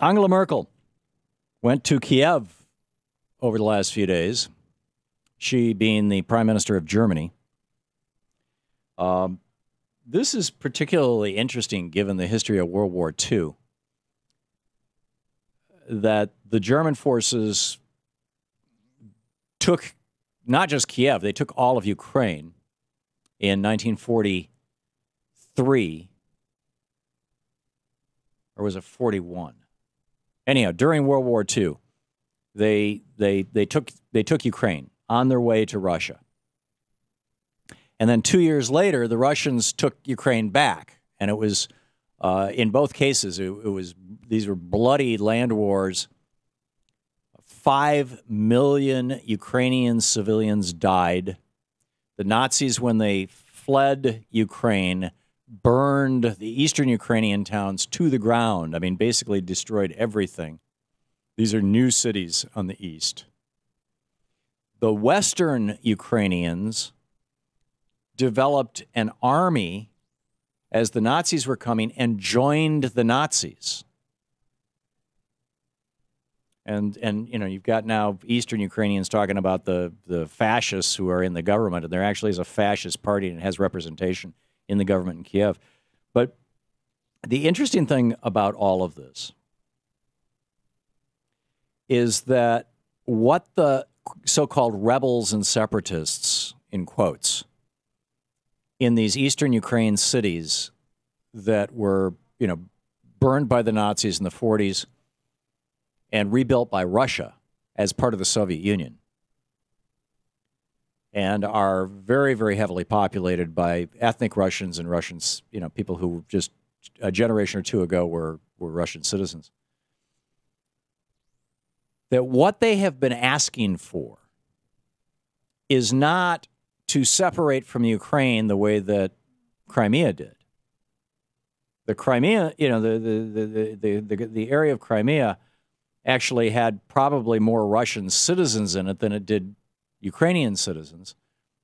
Angela Merkel went to Kiev over the last few days, she being the Prime Minister of Germany. This is particularly interesting given the history of World War II, that the German forces took not just Kiev, they took all of Ukraine in 1943, or was it 41? Anyhow, during World War II, they took Ukraine on their way to Russia. And then 2 years later, the Russians took Ukraine back. And it was, in both cases, these were bloody land wars. 5 million Ukrainian civilians died. The Nazis, when they fled Ukraine, burned the eastern Ukrainian towns to the ground. I mean, basically destroyed everything. These are new cities on the east. The western Ukrainians developed an army as the Nazis were coming and joined the Nazis. And you know, you've got now Eastern Ukrainians talking about the fascists who are in the government, and there actually is a fascist party and it has representation in the government in Kiev. But the interesting thing about all of this is that what the so-called rebels and separatists, in quotes, in these Eastern Ukraine cities that were, you know, burned by the Nazis in the 40s and rebuilt by Russia as part of the Soviet Union, and are very, very heavily populated by ethnic Russians and Russians, you know, people who just a generation or two ago were Russian citizens. That what they have been asking for is not to separate from Ukraine the way that Crimea did. The Crimea, you know, the area of Crimea actually had probably more Russian citizens in it than it did Ukrainian citizens,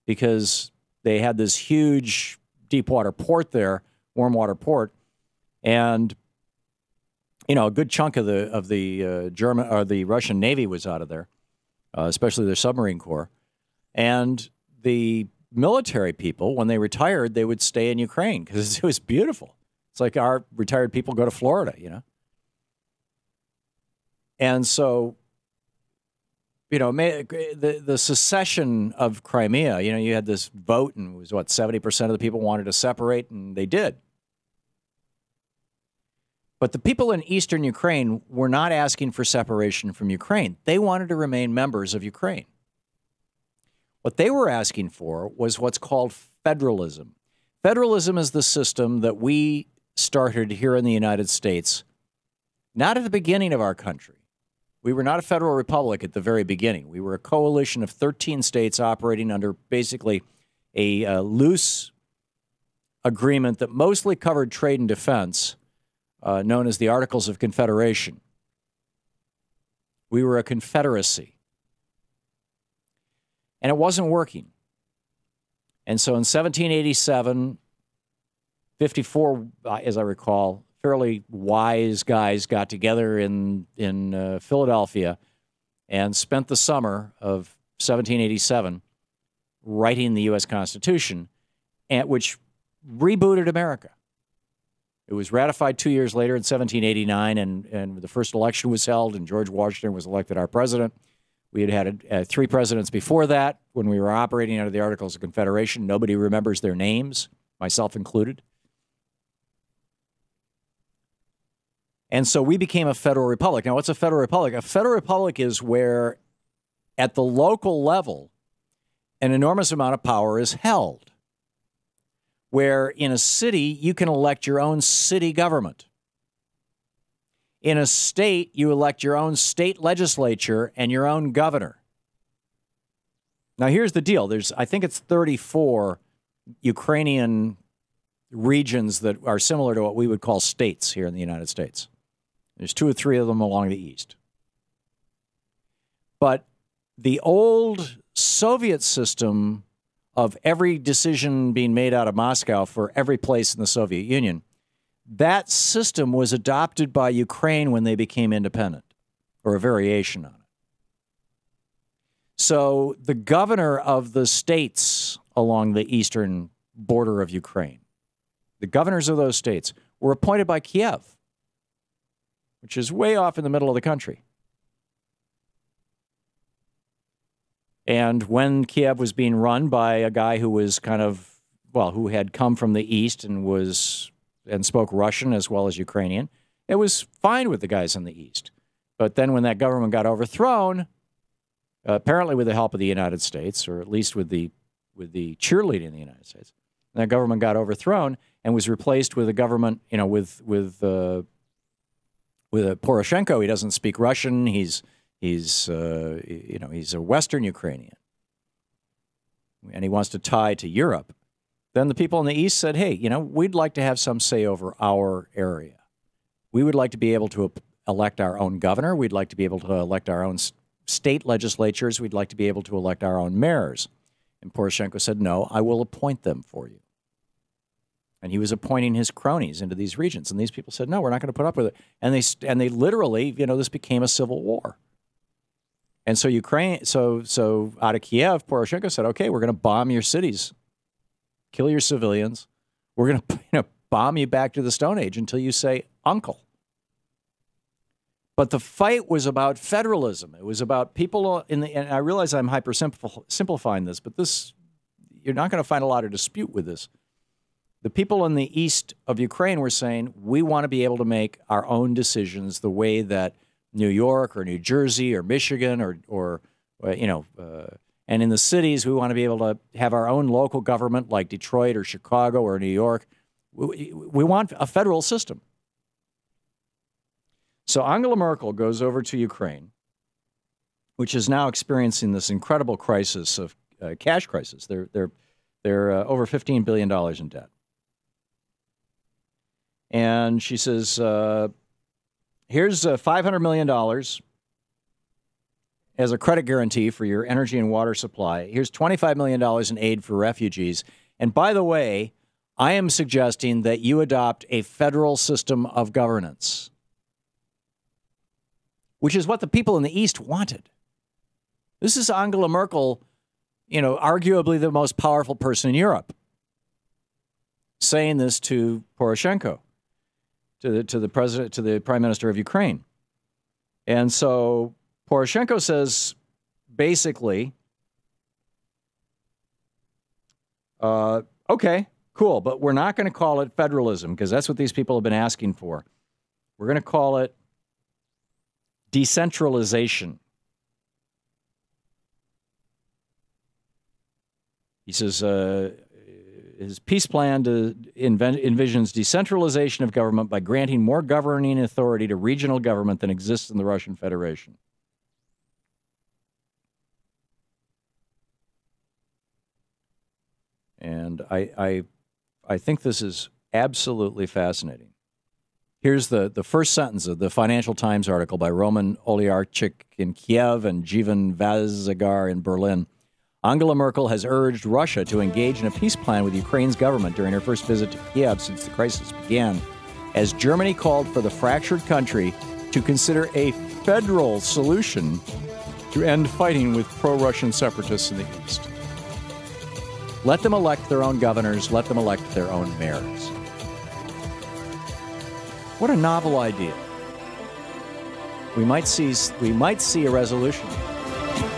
because they had this huge deep water port there, warm water port, and you know, a good chunk of the German or the Russian Navy was out of there, especially their submarine corps. And the military people, when they retired, they would stay in Ukraine because it was beautiful. It's like our retired people go to Florida, you know. And so, you know, the secession of Crimea, you know, you had this vote, and it was what, 70% of the people wanted to separate, and they did. But the people in eastern Ukraine were not asking for separation from Ukraine. They wanted to remain members of Ukraine. What they were asking for was what's called federalism. Federalism is the system that we started here in the United States, not at the beginning of our country. We were not a federal republic at the very beginning. We were a coalition of 13 states operating under basically a loose agreement that mostly covered trade and defense, known as the Articles of Confederation. We were a confederacy. And it wasn't working. And so in 1787, 54, as I recall, fairly wise guys got together in Philadelphia and spent the summer of 1787 writing the U.S. Constitution, which rebooted America. It was ratified 2 years later in 1789, and the first election was held, and George Washington was elected our president. We had 3 presidents before that when we were operating under the Articles of Confederation. Nobody remembers their names, myself included. And so we became a federal republic. Now, what's a federal republic? A federal republic is where, at the local level, an enormous amount of power is held. Where in a city, you can elect your own city government. In a state, you elect your own state legislature and your own governor. Now, here's the deal. I think it's 34 Ukrainian regions that are similar to what we would call states here in the United States. There's 2 or 3 of them along the east. But the old Soviet system of every decision being made out of Moscow for every place in the Soviet Union, That system was adopted by Ukraine when they became independent, or a variation on it. So the governor of the states along the eastern border of Ukraine, the governors of those states were appointed by Kiev, which is way off in the middle of the country. And when Kiev was being run by a guy who was who had come from the east and spoke Russian as well as Ukrainian, it was fine with the guys in the east. But then when that government got overthrown, apparently with the help of the United States, or at least with the cheerleading of the United States, that government got overthrown and was replaced with a government, with a Poroshenko. He doesn't speak Russian. He's a Western Ukrainian, and he wants to tie to Europe. Then the people in the East said, hey, we'd like to have some say over our area. We would like to be able to elect our own governor. We'd like to be able to elect our own state legislatures. We'd like to be able to elect our own mayors. And Poroshenko said, no, I will appoint them for you. And he was appointing his cronies into these regions. And these people said, no, we're not going to put up with it. And they literally, this became a civil war. And so so out of Kiev, Poroshenko said, okay, we're going to bomb your cities, kill your civilians. We're going to bomb you back to the Stone Age until you say uncle. But the fight was about federalism. It was about people and I realize I'm simplifying this, but you're not going to find a lot of dispute with this. The people in the east of Ukraine were saying, we want to be able to make our own decisions the way that New York or New Jersey or Michigan or and in the cities, we want to be able to have our own local government like Detroit or Chicago or New York. We want a federal system. So Angela Merkel goes over to Ukraine, which is now experiencing this incredible crisis of cash crisis. They're over $15 billion in debt. And she says, here's $500 million as a credit guarantee for your energy and water supply. Here's $25 million in aid for refugees. And by the way, I am suggesting that you adopt a federal system of governance, which is what the people in the East wanted. This is Angela Merkel, arguably the most powerful person in Europe, saying this to Poroshenko, to the prime minister of Ukraine. And so Poroshenko says, basically, okay, cool, but we're not going to call it federalism because that's what these people have been asking for. We're going to call it decentralization. He says his peace plan envisions decentralization of government by granting more governing authority to regional government than exists in the Russian Federation. And I think this is absolutely fascinating. Here's the first sentence of the Financial Times article by Roman Olyarchik in Kiev and Jivan Vazagar in Berlin. Angela Merkel has urged Russia to engage in a peace plan with Ukraine's government during her first visit to Kiev since the crisis began, as Germany called for the fractured country to consider a federal solution to end fighting with pro-Russian separatists in the East. Let them elect their own governors. Let them elect their own mayors. What a novel idea. We might see a resolution.